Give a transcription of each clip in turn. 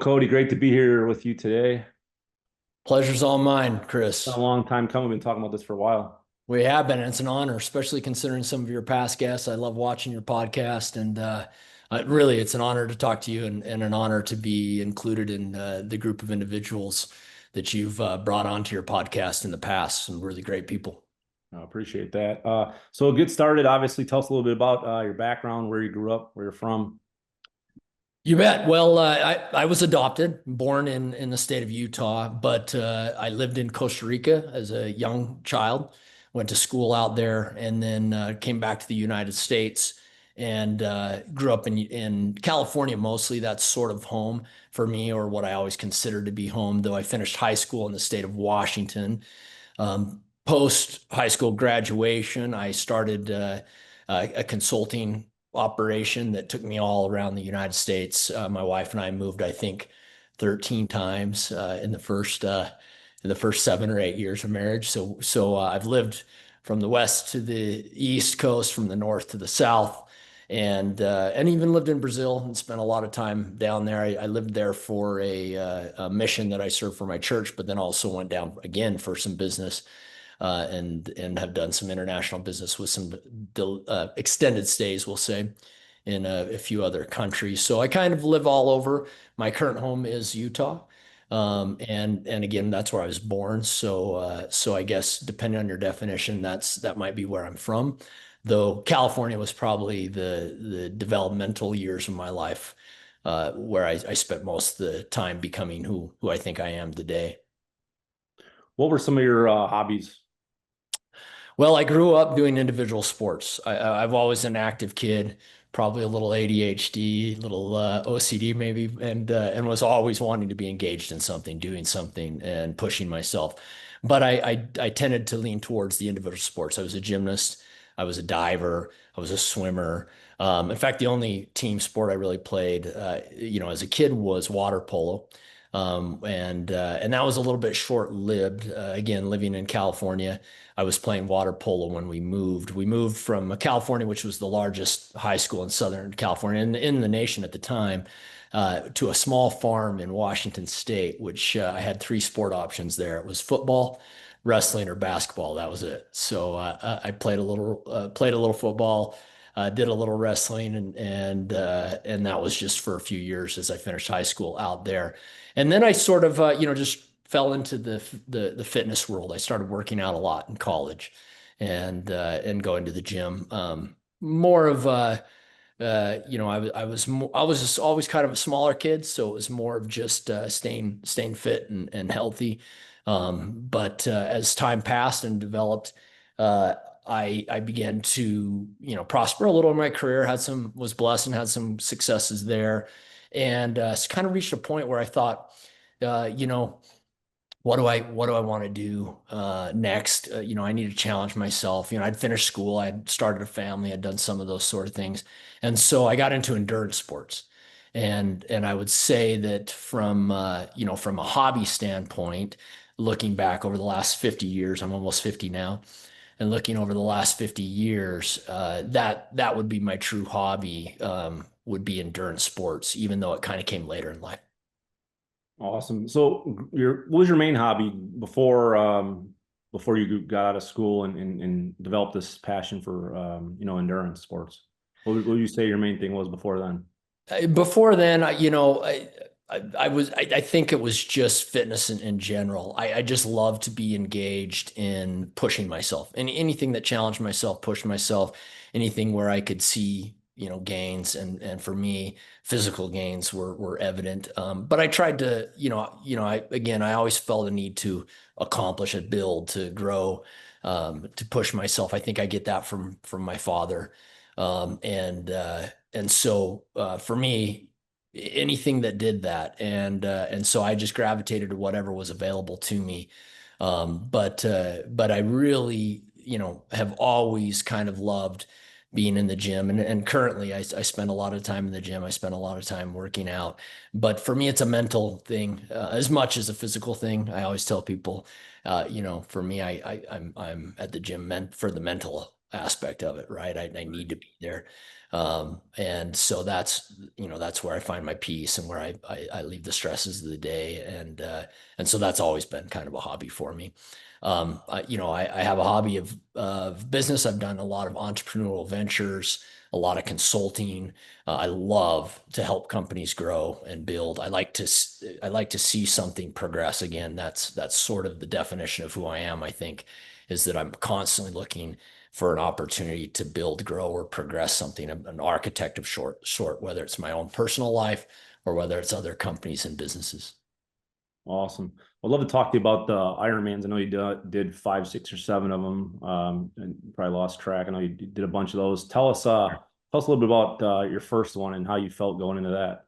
Cody? Great to be here with you today. Pleasure's all mine, It's been Chris. a long time coming. We've been talking about this for a while. We have been, and it's an honor, especially considering some of your past guests. I love watching your podcast, and really, it's an honor to talk to you and an honor to be included in the group of individuals that you've brought onto your podcast in the past. Some really great people. I appreciate that. So get started. Obviously, tell us a little bit about your background, where you grew up, where you're from. You bet. Well, I was adopted, born in the state of Utah, but I lived in Costa Rica as a young child, went to school out there, and then came back to the United States and grew up in California mostly. That's sort of home for me, or what I always considered to be home, though I finished high school in the state of Washington. Post high school graduation, I started a consulting operation that took me all around the United States. My wife and I moved, I think, 13 times in the first 7 or 8 years of marriage. So I've lived from the west to the east coast, from the north to the south, and even lived in Brazil and spent a lot of time down there. I lived there for a mission that I served for my church, but then also went down again for some business and have done some international business with some extended stays, we'll say, in a few other countries. So I kind of live all over. My current home is Utah, and again, that's where I was born. So I guess depending on your definition, that might be where I'm from. Though California was probably the developmental years of my life, where I spent most of the time becoming who I think I am today. What were some of your hobbies? Well, I grew up doing individual sports. I've always been an active kid, probably a little ADHD, little OCD maybe, and was always wanting to be engaged in something, doing something, and pushing myself. But I tended to lean towards the individual sports. I was a gymnast, I was a diver, I was a swimmer. In fact, the only team sport I really played, as a kid was water polo. And that was a little bit short-lived. Again, living in California, I was playing water polo when we moved. We moved from California, which was the largest high school in Southern California and in the nation at the time, to a small farm in Washington State, which I had three sport options there. It was football, wrestling, or basketball. That was it. So I played a little football, did a little wrestling, and that was just for a few years as I finished high school out there. And then I sort of, just fell into the fitness world. I started working out a lot in college and going to the gym. More of I was just always kind of a smaller kid, so it was more of just staying fit and healthy. But as time passed and developed, uh, I began to prosper a little in my career. Was blessed and had some successes there, and kind of reached a point where I thought, uh, you know what do I want to do next? I need to challenge myself. I'd finished school, I'd started a family, I'd done some of those sort of things, and so I got into endurance sports. And I would say that from a hobby standpoint, looking back over the last 50 years, I'm almost 50 now, and looking over the last 50 years, that would be my true hobby. Would be endurance sports, even though it kind of came later in life. Awesome. So what was your main hobby before you got out of school and developed this passion for endurance sports? What would you say your main thing was before then? Before then, I think it was just fitness in general. I just love to be engaged in pushing myself. Anything that challenged myself, pushed myself, anything where I could see, gains, and for me, physical gains were evident. But I tried to, I always felt a need to accomplish a build, to grow, to push myself. I think I get that from my father. And so for me, anything that did that, and so I just gravitated to whatever was available to me. But I really, have always kind of loved being in the gym, and currently I spend a lot of time in the gym. I spend a lot of time working out. But for me, it's a mental thing as much as a physical thing. I always tell people, for me, I'm at the gym meant for the mental aspect of it, right? I need to be there. And so that's where I find my peace and where I leave the stresses of the day. And so that's always been kind of a hobby for me. I have a hobby of business. I've done a lot of entrepreneurial ventures, a lot of consulting. I love to help companies grow and build. I like to see something progress. Again, that's sort of the definition of who I am, I think, is that I'm constantly looking for an opportunity to build, grow, or progress something. I'm an architect of sort, whether it's my own personal life or whether it's other companies and businesses. Awesome. I'd love to talk to you about the Ironmans. I know you did five, six, or seven of them, and you probably lost track. I know you did a bunch of those. Tell us a little bit about your first one and how you felt going into that.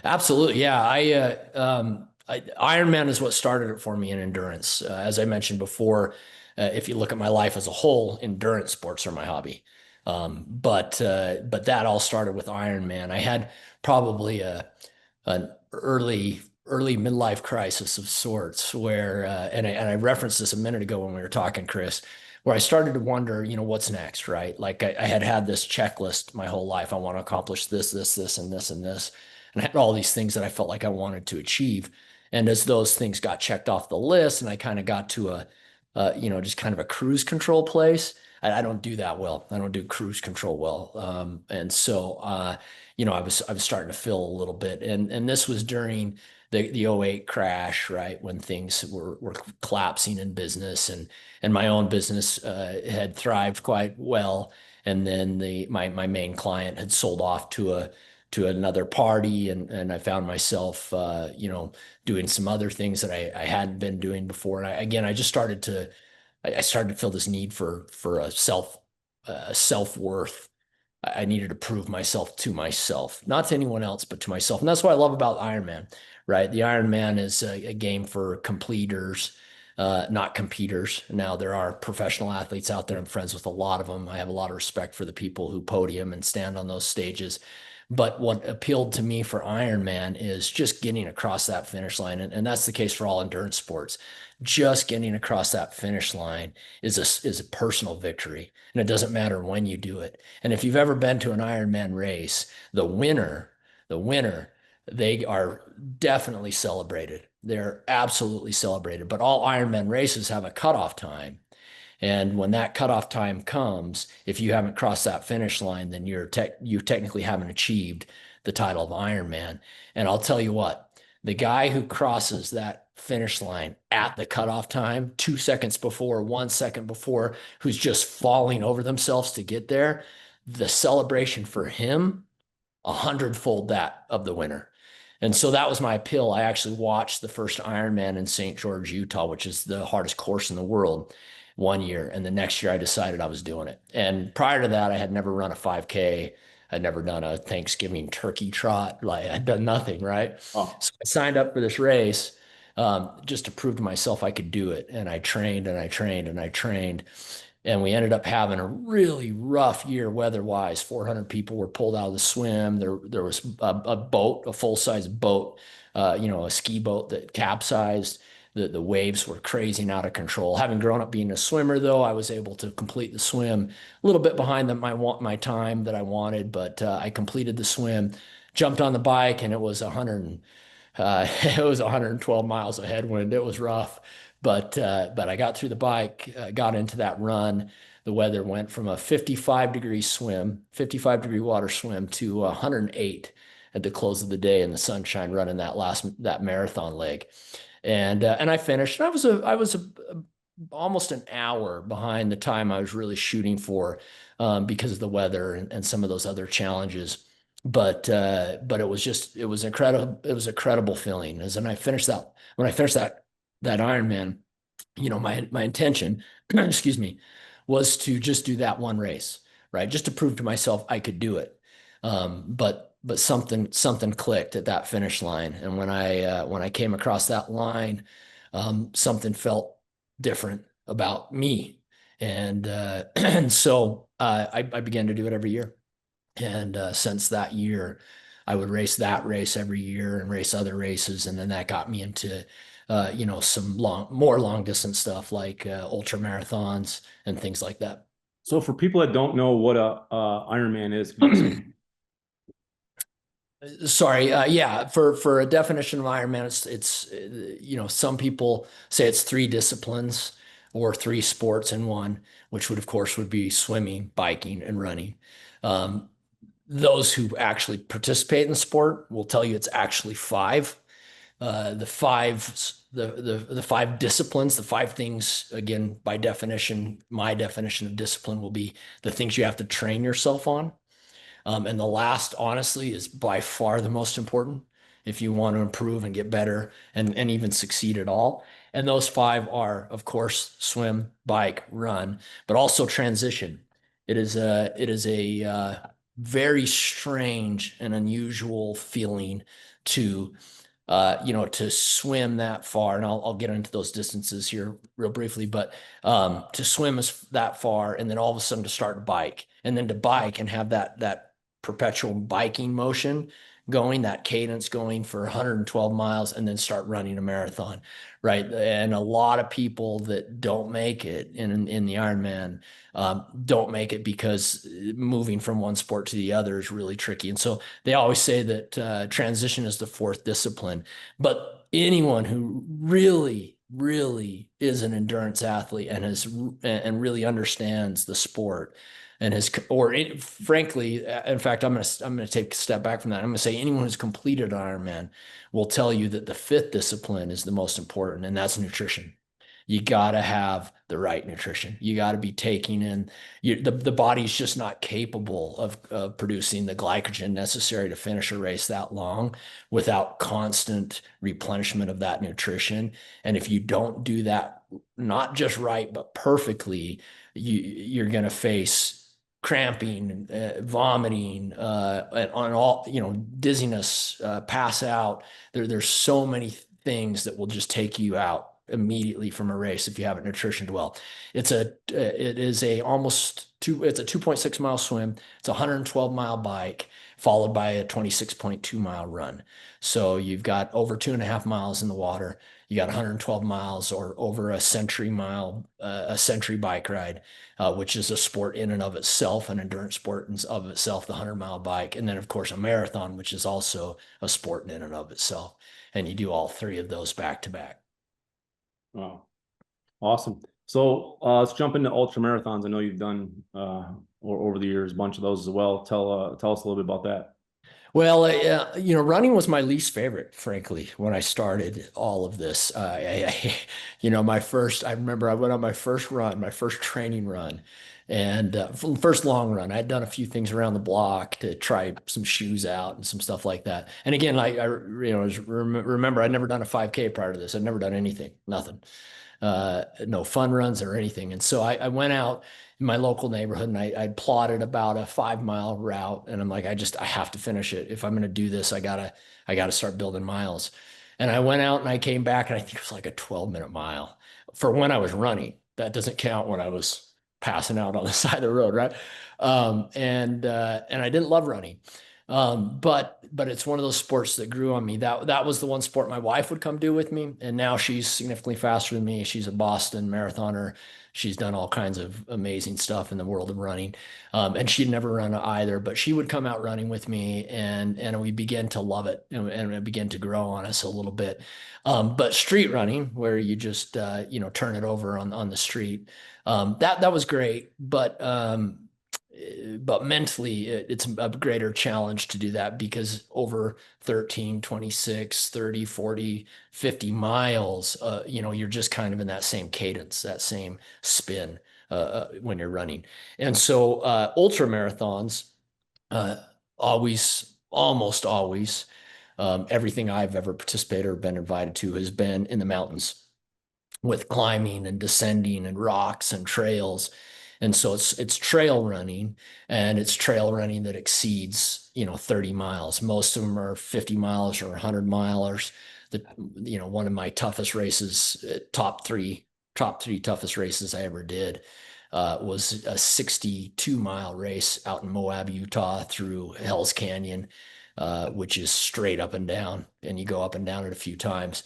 Absolutely. Yeah. Ironman is what started it for me in endurance. As I mentioned before, if you look at my life as a whole, endurance sports are my hobby. But that all started with Ironman. I had probably an early midlife crisis of sorts where, and I referenced this a minute ago when we were talking, Chris, where I started to wonder, what's next, right? Like I had this checklist my whole life. I want to accomplish this, this, and this, and this. And I had all these things that I felt like I wanted to achieve. And as those things got checked off the list and I kind of got to just kind of a cruise control place, I don't do that well. I don't do cruise control well. I was starting to feel a little bit. And this was during the '08 crash, right? When things were collapsing in business and my own business had thrived quite well. And then my main client had sold off to another party and I found myself doing some other things that I hadn't been doing before. And again, I started to feel this need for a self-worth. I needed to prove myself to myself, not to anyone else, but to myself. And that's what I love about Ironman, right? The Ironman is a game for completers, not competers. Now, there are professional athletes out there. I'm friends with a lot of them. I have a lot of respect for the people who podium and stand on those stages. But what appealed to me for Ironman is just getting across that finish line. And that's the case for all endurance sports. Just getting across that finish line is a personal victory. And it doesn't matter when you do it. And if you've ever been to an Ironman race, the winner, they are definitely celebrated. They're absolutely celebrated. But all Ironman races have a cutoff time. And when that cutoff time comes, if you haven't crossed that finish line, then you technically haven't achieved the title of Ironman. And I'll tell you what, the guy who crosses that finish line at the cutoff time, 2 seconds before, 1 second before, who's just falling over themselves to get there, the celebration for him, 100-fold that of the winner. And so that was my appeal. I actually watched the first Ironman in St. George, Utah, which is the hardest course in the world, one year. And the next year I decided I was doing it. And prior to that, I had never run a 5K. I'd never done a Thanksgiving turkey trot. Like I'd done nothing, right? Oh, So I signed up for this race just to prove to myself I could do it. And I trained and I trained and I trained. And we ended up having a really rough year weather-wise. 400 people were pulled out of the swim. There was a boat, a full-size boat, a ski boat that capsized. The waves were crazy and out of control. Having grown up being a swimmer, though, I was able to complete the swim a little bit behind my time that I wanted, but I completed the swim, jumped on the bike, and it was 100. It was 112 miles of headwind. It was rough, but I got through the bike, got into that run. The weather went from a 55-degree swim, 55-degree water swim to 108 at the close of the day in the sunshine, running that marathon leg. And I finished. And I was almost an hour behind the time I was really shooting for because of the weather and some of those other challenges. But it was incredible. It was a credible feeling. As when I finished that Ironman, my intention, excuse me, was to just do that one race, right? Just to prove to myself I could do it. But something clicked at that finish line, and when I came across that line, something felt different about me, and and so I began to do it every year. And since that year, I would race that race every year and race other races. And then that got me into, some more long distance stuff like ultra marathons and things like that. So for people that don't know what a Ironman is, could you explain? Sorry, yeah, for a definition of Ironman, some people say it's three disciplines or three sports in one, which would of course would be swimming, biking, and running. Um, those who actually participate in the sport will tell you it's actually five. The five disciplines, the five things, again, by definition, my definition of discipline will be the things you have to train yourself on. And the last, honestly, is by far the most important if you want to improve and get better and even succeed at all. And those five are, of course, swim, bike, run, but also transition. It is a very strange and unusual feeling to to swim that far, and I'll get into those distances here real briefly, but to swim that far and then all of a sudden to start to bike and then to bike and have that perpetual biking motion going, that cadence going for 112 miles and then start running a marathon, right? And a lot of people that don't make it in the Ironman don't make it because moving from one sport to the other is really tricky. And so they always say that transition is the fourth discipline. But anyone who really, really is an endurance athlete and really understands the sport and frankly, in fact, I'm gonna take a step back from that. I'm gonna say anyone who's completed Ironman will tell you that the fifth discipline is the most important, and that's nutrition. You got to have the right nutrition. You got to be taking in the body's just not capable of producing the glycogen necessary to finish a race that long without constant replenishment of that nutrition. And if you don't do that, not just right, but perfectly, you're going to face cramping, vomiting, on all, dizziness, pass out. There's so many things that will just take you out immediately from a race if you haven't nutritioned well. It's a 2.6 mile swim. It's a 112-mile bike followed by a 26.2 mile run. So you've got over 2.5 miles in the water. You got 112 miles or over a century bike ride, which is a sport in and of itself, an endurance sport in of itself, the 100-mile bike. And then of course a marathon, which is also a sport in and of itself. And you do all three of those back to back. Wow, awesome. So let's jump into ultra marathons. I know you've done over the years a bunch of those as well. Tell us a little bit about that. Well, running was my least favorite, frankly, when I started all of this. I remember I went on my first run, my first training run, and first long run. I'd done a few things around the block to try some shoes out and some stuff like that. And again, remember, I'd never done a 5K prior to this. I'd never done anything, nothing, no fun runs or anything. And so I went out in my local neighborhood and I'd plotted about a 5 mile route. And I'm like, I have to finish it. If I'm going to do this, I gotta start building miles. And I went out and I came back and I think it was like a 12-minute mile for when I was running. That doesn't count when I was passing out on the side of the road, right? And I didn't love running. But it's one of those sports that grew on me. That was the one sport my wife would come do with me, and now she's significantly faster than me. She's a Boston marathoner. She's done all kinds of amazing stuff in the world of running, and she'd never run either. But she would come out running with me, and we began to love it, and it began to grow on us a little bit. But street running, where you just turn it over on the street, that was great, but mentally it's a greater challenge to do that because over 13, 26, 30, 40, 50 miles, you're just kind of in that same cadence, that same spin when you're running. And so ultra marathons, uh, almost always, everything I've ever participated or been invited to has been in the mountains with climbing and descending and rocks and trails. And so it's trail running, and it's trail running that exceeds, 30 miles. Most of them are 50 miles or 100 milers. One of my toughest races, top three toughest races I ever did, was a 62-mile race out in Moab, Utah through Hell's Canyon, which is straight up and down, and you go up and down it a few times.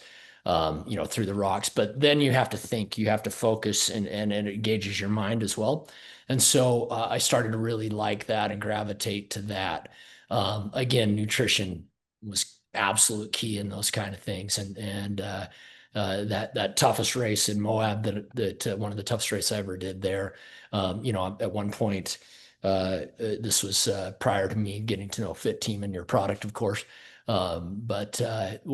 through the rocks. But then you have to think, you have to focus, and it engages your mind as well. And so I started to really like that and gravitate to that. Again, nutrition was absolute key in those kind of things. That toughest race in Moab, that one of the toughest races I ever did there. At one point, this was prior to me getting to know FITTEAM and your product, of course. Well,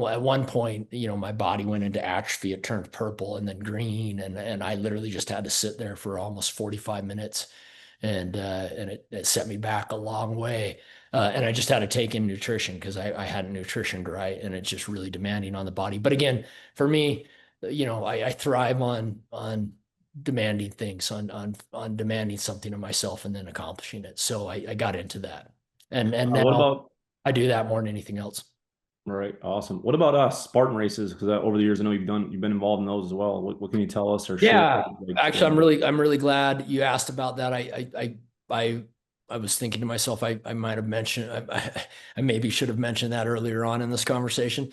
at one point, my body went into atrophy. It turned purple and then green, and I literally just had to sit there for almost 45 minutes, and it set me back a long way. And I just had to take in nutrition because I hadn't nutritioned right, and it's just really demanding on the body. But again, for me, I thrive on demanding things, on demanding something of myself and then accomplishing it. So I got into that, and What now about, I do that more than anything else. all right, awesome. What about Spartan races? Because over the years, I know you've been involved in those as well. What can you tell us or share? Yeah, Like, actually, I'm really glad you asked about that. I I was thinking to myself, I might have mentioned, I maybe should have mentioned that earlier on in this conversation.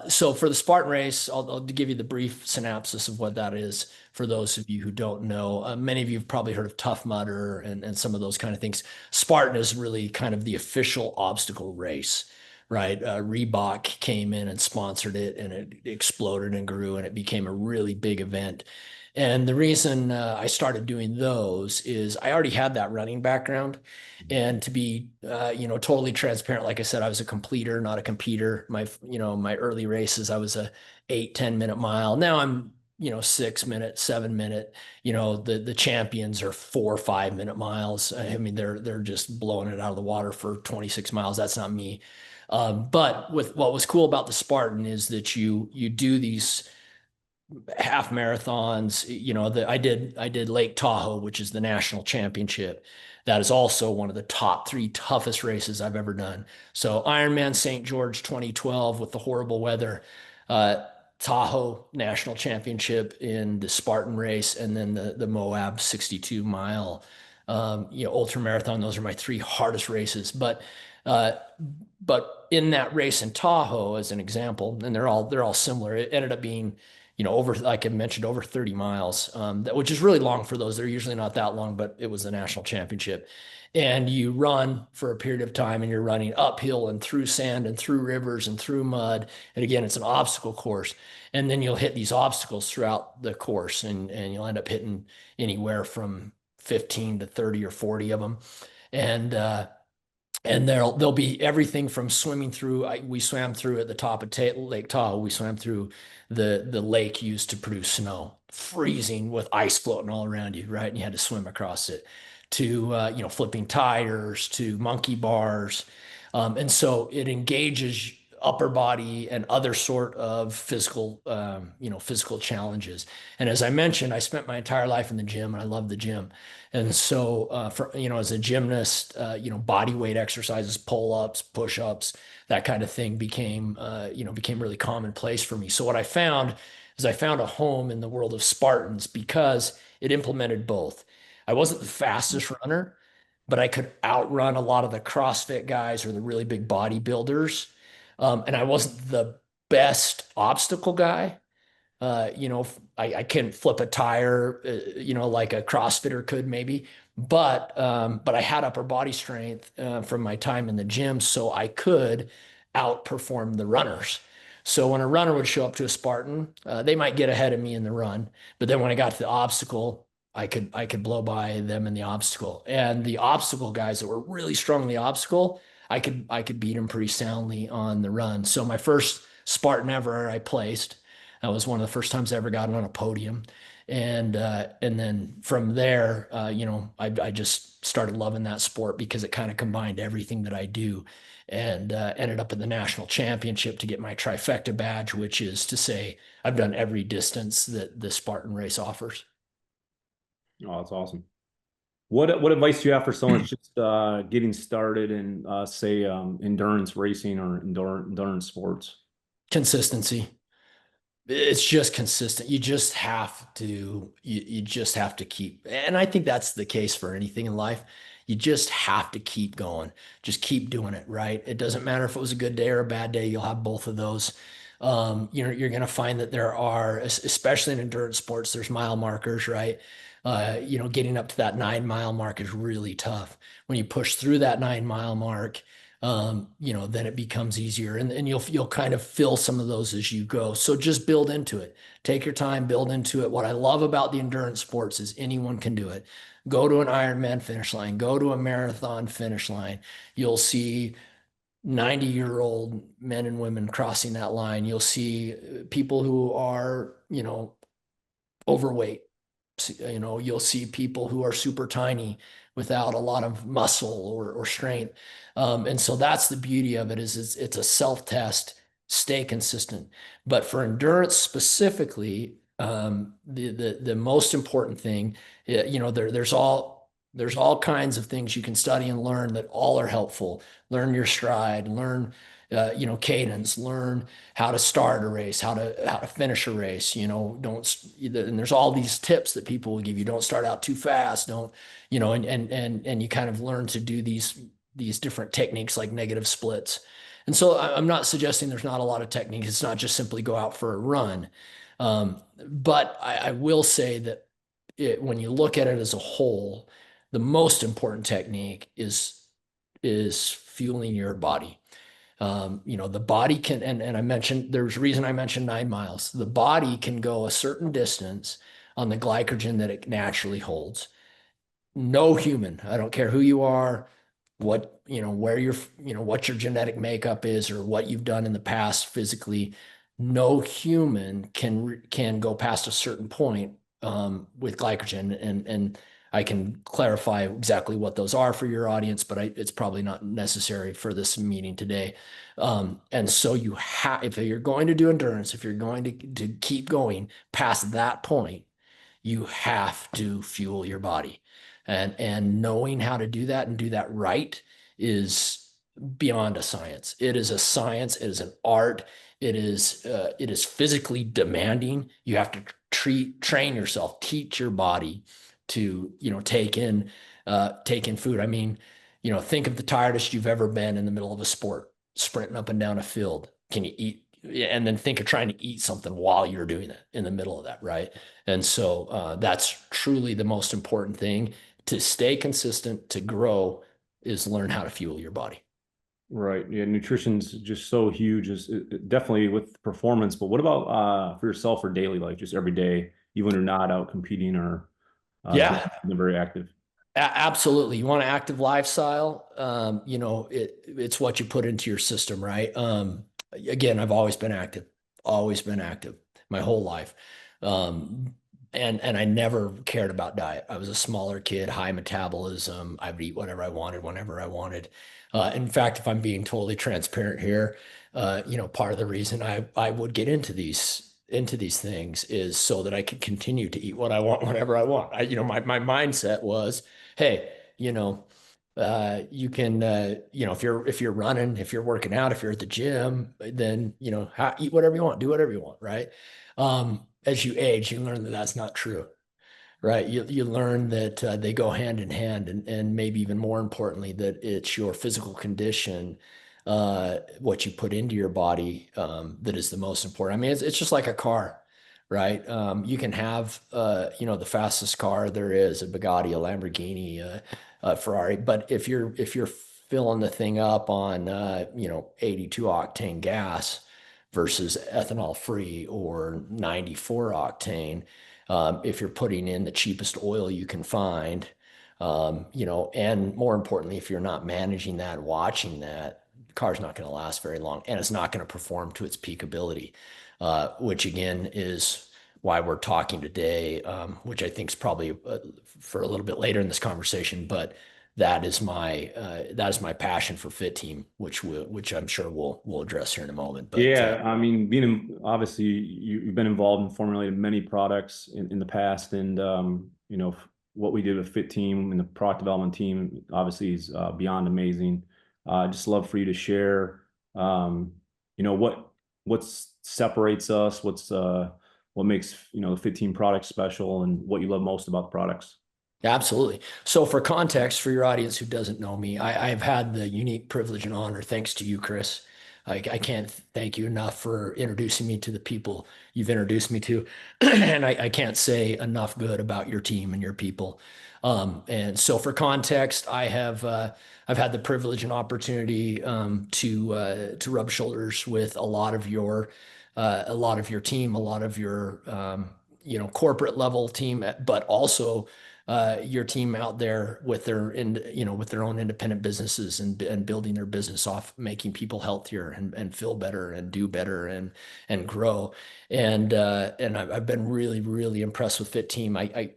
So for the Spartan race, I'll give you the brief synopsis of what that is for those of you who don't know. Many of you have probably heard of Tough Mudder and some of those kind of things. Spartan is really kind of the official obstacle race, right? Reebok came in and sponsored it, and it exploded and grew, and it became a really big event. And the reason I started doing those is I already had that running background. And to be, totally transparent, like I said, I was a completer, not a competer. My early races, I was a 8, 10 minute mile. Now I'm, 6 minute, 7 minute. The champions are 4 or 5 minute miles. I mean, they're just blowing it out of the water for 26 miles. That's not me. But with what was cool about the Spartan is that you do these half marathons. I did Lake Tahoe, which is the national championship. That is also one of the top three toughest races I've ever done. So Ironman St. George 2012 with the horrible weather, uh, Tahoe national championship in the Spartan race, and then the Moab 62 mile, ultramarathon. Those are my three hardest races. Uh, but in that race in Tahoe, as an example, and they're all similar. It ended up being over, like I mentioned, over 30 miles, which is really long for those. They're usually not that long, but it was the national championship. And you run for a period of time, and you're running uphill and through sand and through rivers and through mud. And again, it's an obstacle course. And then you'll hit these obstacles throughout the course, and you'll end up hitting anywhere from 15 to 30 or 40 of them. And there'll be everything from swimming through. We swam through at the top of Lake Tahoe. We swam through the lake used to produce snow, freezing with ice floating all around you, right? And you had to swim across it. To flipping tires, to monkey bars, and so it engages upper body and other sort of physical challenges. And as I mentioned, I spent my entire life in the gym, and I love the gym. And so, as a gymnast, body weight exercises, pull-ups, push-ups, that kind of thing became really commonplace for me. So what I found is I found a home in the world of Spartans because it implemented both. I wasn't the fastest runner, but I could outrun a lot of the CrossFit guys or the really big bodybuilders. And I wasn't the best obstacle guy. I can flip a tire, like a CrossFitter could maybe, but I had upper body strength from my time in the gym, so I could outperform the runners. So when a runner would show up to a Spartan, they might get ahead of me in the run, but then when I got to the obstacle, I could blow by them in the obstacle. And the obstacle guys that were really strong in the obstacle, I could beat them pretty soundly on the run. So my first Spartan ever, I placed. That was one of the first times I ever got on a podium. And then from there, I just started loving that sport because it kind of combined everything that I do, and ended up at the national championship to get my trifecta badge, which is to say I've done every distance that the Spartan race offers. Oh, that's awesome. What advice do you have for someone that's just getting started in say endurance racing or endurance sports? Consistency. It's just consistent. You just have to keep, and I think that's the case for anything in life. You just have to keep going. Just keep doing it, right? It doesn't matter if it was a good day or a bad day. You'll have both of those. You're going to find that there are, especially in endurance sports, there's mile markers, right? Getting up to that 9 mile mark is really tough. When you push through that 9 mile mark, then it becomes easier, and you'll kind of fill some of those as you go. So just build into it. Take your time, build into it. What I love about the endurance sports is anyone can do it. Go to an Ironman finish line, go to a marathon finish line. You'll see 90-year-old men and women crossing that line. You'll see people who are, overweight. You'll see people who are super tiny without a lot of muscle or strength. And so that's the beauty of it, is it's a self-test, stay consistent. But for endurance specifically, the most important thing, there's all kinds of things you can study and learn that all are helpful. Learn your stride, learn cadence, learn how to start a race, how to finish a race. And there's all these tips that people will give you. Don't start out too fast. Don't, and you kind of learn to do these different techniques like negative splits. And so I'm not suggesting there's not a lot of techniques. It's not just simply go out for a run. But I will say that when you look at it as a whole, the most important technique is fueling your body. The body can, and I mentioned, there's a reason I mentioned 9 miles. The body can go a certain distance on the glycogen that it naturally holds. No human, I don't care who you are, what your genetic makeup is or what you've done in the past physically, no human can go past a certain point with glycogen. And I can clarify exactly what those are for your audience, but it's probably not necessary for this meeting today. And so if you're going to do endurance, if you're going to keep going past that point, you have to fuel your body. And knowing how to do that and do that right is beyond a science. It is a science. It is an art. It is physically demanding. You have to train yourself, teach your body to take in food. I mean, think of the tiredest you've ever been in the middle of a sport, sprinting up and down a field. Can you eat? And then think of trying to eat something while you're doing that in the middle of that, right? And so that's truly the most important thing to stay consistent, to grow, is learn how to fuel your body. Right. Yeah. Nutrition's just so huge, definitely with performance. But what about for yourself or daily life, just every day, even when you're not out competing or Yeah, very active? absolutely. You want an active lifestyle. It's what you put into your system, right? Again, I've always been active my whole life. Um, and I never cared about diet. I was a smaller kid, high metabolism. I would eat whatever I wanted, whenever I wanted. In fact, if I'm being totally transparent here, part of the reason I would get into these things is so that I could continue to eat what I want whenever I want. My mindset was, hey, you can, if you're running, if you're working out, if you're at the gym, then, eat whatever you want, do whatever you want. Right. As you age, you learn that that's not true. Right. You learn that they go hand in hand, and maybe even more importantly, that it's your physical condition, what you put into your body, that is the most important. I mean, it's just like a car, right? You can have, the fastest car there is, a Bugatti, a Lamborghini, a Ferrari, but if you're filling the thing up on, 82 octane gas versus ethanol free or 94 octane, if you're putting in the cheapest oil you can find, and more importantly, if you're not managing that, watching that, the car's not going to last very long, and it's not going to perform to its peak ability, which again is why we're talking today, which I think is probably for a little bit later in this conversation, but that is my passion for FITTEAM, which I'm sure we'll address here in a moment. But Yeah, I mean, obviously you've been involved in formulating many products in the past, and what we did with FITTEAM and the product development team obviously is beyond amazing. Just love for you to share, what separates us, what makes the FITTEAM product special, and what you love most about the products. absolutely. So for context, for your audience who doesn't know me, I've had the unique privilege and honor, thanks to you, Chris, I can't thank you enough for introducing me to the people you've introduced me to. And I can't say enough good about your team and your people. And so for context, I've had the privilege and opportunity to rub shoulders with a lot of your team, a lot of your corporate level team, but also your team out there with with their own independent businesses and building their business off making people healthier and feel better and do better and grow. And I've been really, really impressed with FITTEAM. I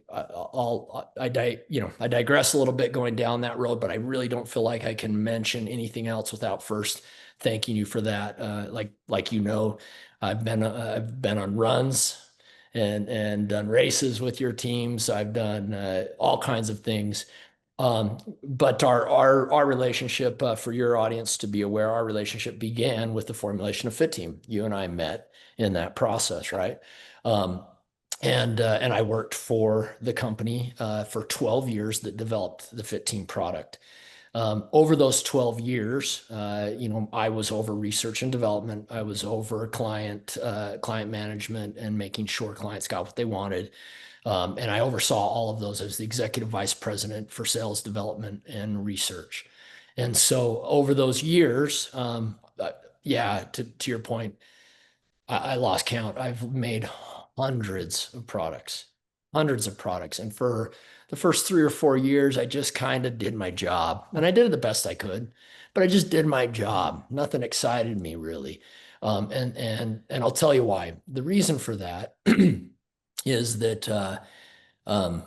digress a little bit going down that road, but I really don't feel like I can mention anything else without first thanking you for that. I've been on runs and done races with your teams. I've done all kinds of things. But our relationship, for your audience to be aware, our relationship began with the formulation of FITTEAM. You and I met in that process, right? Um, and I worked for the company for 12 years that developed the FITTEAM product. Over those 12 years, I was over research and development. I was over client management and making sure clients got what they wanted. And I oversaw all of those as the executive vice president for sales development and research. And so over those years, yeah, to your point, I lost count. I've made hundreds of products. And for the first 3 or 4 years, I just kind of did my job and I did it the best I could, but I just did my job. Nothing excited me really. And I'll tell you why. The reason for that is that um,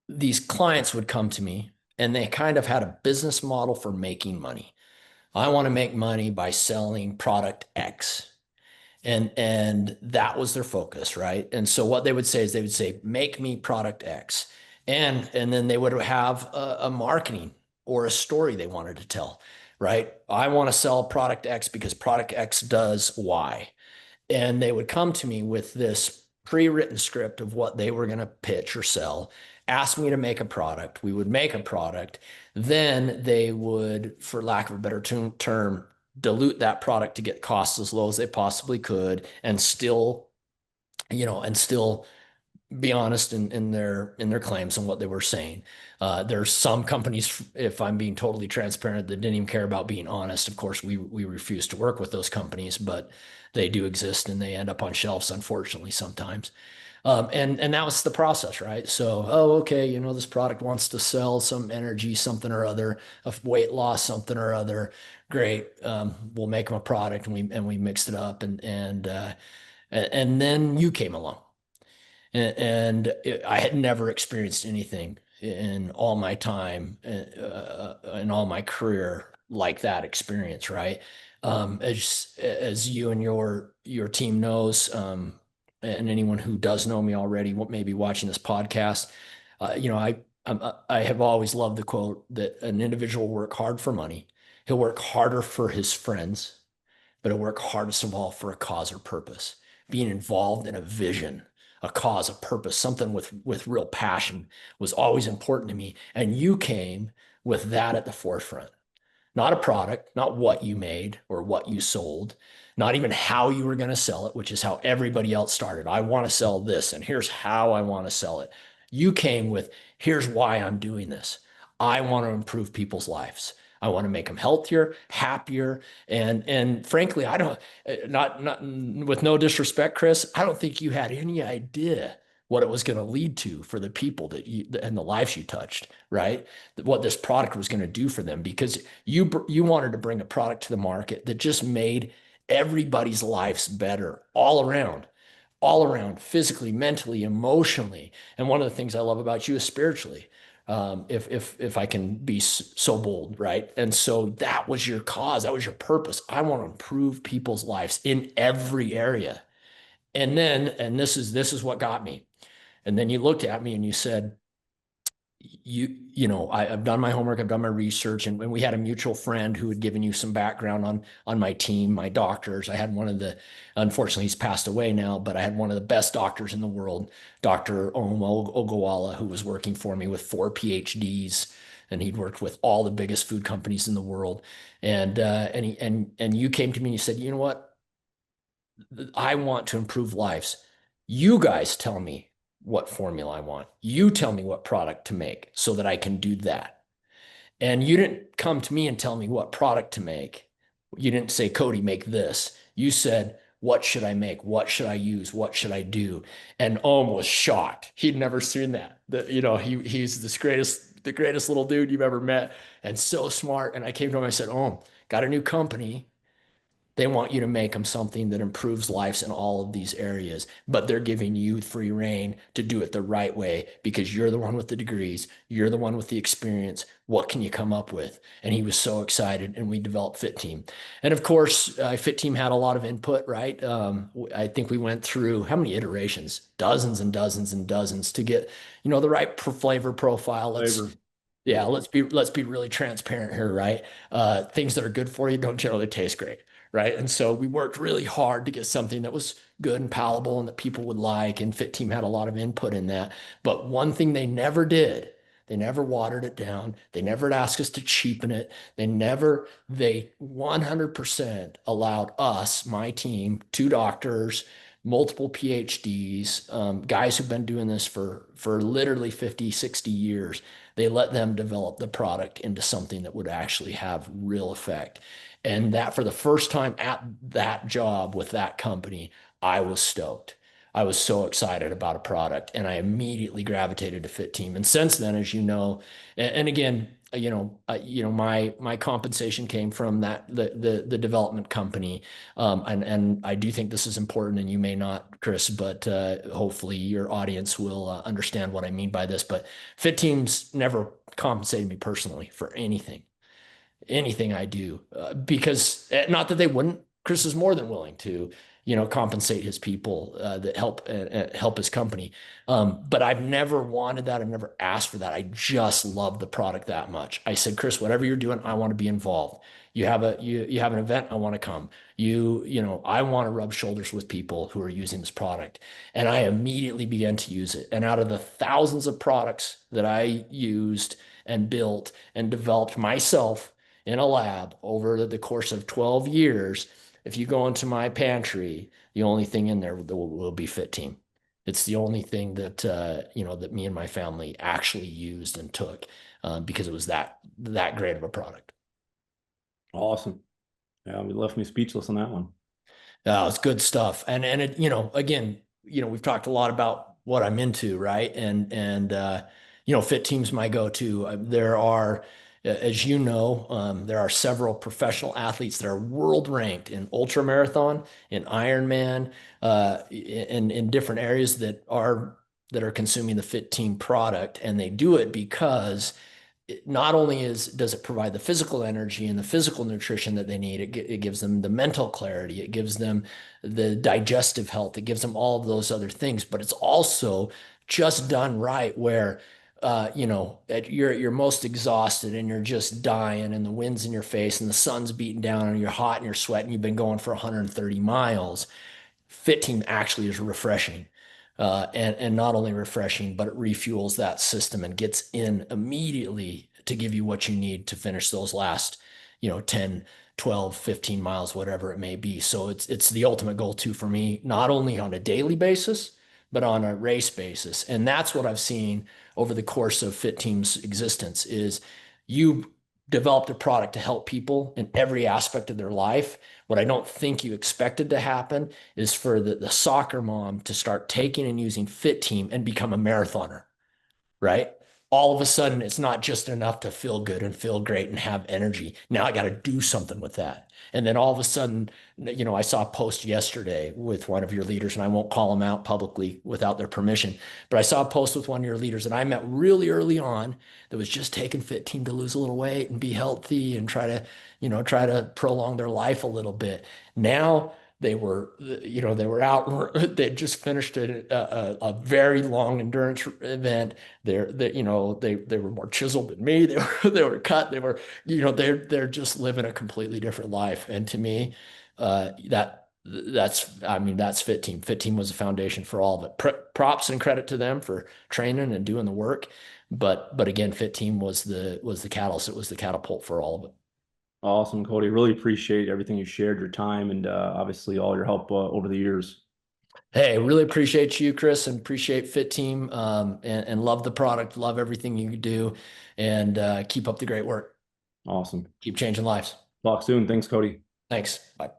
these clients would come to me and they kind of had a business model for making money. I want to make money by selling product X. And that was their focus, right? And so what they would say is they would say, make me product X. And then they would have a marketing or a story they wanted to tell, right? I want to sell product X because product X does Y. And they would come to me with this pre-written script of what they were going to pitch or sell, ask me to make a product. We would make a product. Then they would, for lack of a better term, dilute that product to get costs as low as they possibly could and still, and still be honest in their claims and what they were saying. There's some companies, if I'm being totally transparent, that didn't even care about being honest. Of course, we refuse to work with those companies, but they do exist and they end up on shelves, unfortunately, sometimes. And that was the process, right? So, oh, okay, this product wants to sell some energy, something or other, of weight loss, something or other. Great, we'll make them a product, and we mixed it up, and then you came along and I had never experienced anything in all my time, in all my career like that experience, right? As you and your team knows, and anyone who does know me already, maybe watching this podcast, I have always loved the quote that an individual will work hard for money, he'll work harder for his friends, but he'll work hardest of all for a cause or purpose. Being involved in a vision, a cause, a purpose, something with real passion was always important to me. And you came with that at the forefront. Not a product, not what you made or what you sold, not even how you were going to sell it, which is how everybody else started. I want to sell this, and here's how I want to sell it. You came with, here's why I'm doing this. I want to improve people's lives. I want to make them healthier, happier, and frankly, I don't, not with no disrespect, Chris, I don't think you had any idea what it was going to lead to for the people that you and the lives you touched, right? What this product was going to do for them, because you wanted to bring a product to the market that just made everybody's lives better all around, physically, mentally, emotionally. And one of the things I love about you is spiritually. If I can be so bold, right? And so that was your cause, that was your purpose. I want to improve people's lives in every area. And this is what got me. And then you looked at me and you said, I've done my homework, I've done my research, and we had a mutual friend who had given you some background on my team, my doctors. I had unfortunately he's passed away now, but I had one of the best doctors in the world, Dr. Ogwala, who was working for me with 4 PhDs, and he'd worked with all the biggest food companies in the world. And you came to me and you said, you know what? I want to improve lives. You guys tell me what formula I want. You tell me what product to make so that I can do that. And you didn't come to me and tell me what product to make. You didn't say, Cody, make this. You said, what should I make? What should I use? What should I do? And Ohm was shocked. He'd never seen that. He's the greatest little dude you've ever met, and so smart. And I came to him and I said, Ohm, got a new company. They want you to make them something that improves lives in all of these areas, but they're giving you free reign to do it the right way because you're the one with the degrees. You're the one with the experience. What can you come up with? And he was so excited, and we developed FITTEAM. And of course, FITTEAM had a lot of input, right? I think we went through how many iterations? Dozens and dozens and dozens to get, the right flavor profile. Flavor. Yeah, let's be really transparent here, right? Things that are good for you don't generally taste great, right? And so we worked really hard to get something that was good and palatable and that people would like. And FITTEAM had a lot of input in that. But one thing they never did, they never watered it down. They never asked us to cheapen it. They 100% allowed us, my team, two doctors, multiple PhDs, guys who've been doing this for literally 50, 60 years. They let them develop the product into something that would actually have real effect. And that for the first time at that job with that company, I was stoked. I was so excited about a product, and I immediately gravitated to FITTEAM. And since then, as you know, and again, my compensation came from the development company, and I do think this is important, and you may not, Chris, but hopefully your audience will understand what I mean by this. But FITTEAM's never compensated me personally for anything I do, because not that they wouldn't. Chris is more than willing to, compensate his people that help his company. But I've never wanted that. I've never asked for that. I just love the product that much. I said, Chris, whatever you're doing, I want to be involved. You have an event, I want to come. I want to rub shoulders with people who are using this product. And I immediately began to use it. And out of the thousands of products that I used and built and developed myself in a lab over the course of 12 years, if you go into my pantry, the only thing in there will be FITTEAM. It's the only thing that that me and my family actually used and took, because it was that great of a product. Awesome. Yeah, it left me speechless on that one. It's good stuff. And it, again, we've talked a lot about what I'm into, right? And FITTEAM's my go-to. There are, as you know, there are several professional athletes that are world ranked in ultramarathon, in Ironman, in different areas that are consuming the FITTEAM product, and they do it because not only does it provide the physical energy and the physical nutrition that they need, it gives them the mental clarity, it gives them the digestive health, it gives them all of those other things, but it's also just done right where you're at your most exhausted and you're just dying and the wind's in your face and the sun's beating down and you're hot and you're sweating, you've been going for 130 miles. FITTEAM actually is refreshing. And not only refreshing, but it refuels that system and gets in immediately to give you what you need to finish those last, 10, 12, 15 miles, whatever it may be. So it's the ultimate goal too for me, not only on a daily basis, but on a race basis. And that's what I've seen over the course of FITTEAM's existence is you developed a product to help people in every aspect of their life. What I don't think you expected to happen is for the soccer mom to start taking and using FITTEAM and become a marathoner, right? All of a sudden, it's not just enough to feel good and feel great and have energy. Now I got to do something with that. And then all of a sudden, I saw a post yesterday with one of your leaders, and I won't call them out publicly without their permission, but I saw a post with one of your leaders that I met really early on that was just taking FITTEAM to lose a little weight and be healthy and try to prolong their life a little bit. Now they were out. They just finished a very long endurance event. They were more chiseled than me. They were cut. They're just living a completely different life. And to me, that's FITTEAM. FITTEAM was the foundation for all of it. Props and credit to them for training and doing the work. But again, Fit Team was the catalyst. It was the catapult for all of it. Awesome, Cody. Really appreciate everything you shared, your time, and obviously all your help over the years. Hey, really appreciate you, Chris, and appreciate Fit Team, and love the product, love everything you do, and keep up the great work. Awesome. Keep changing lives. Talk soon. Thanks, Cody. Thanks. Bye.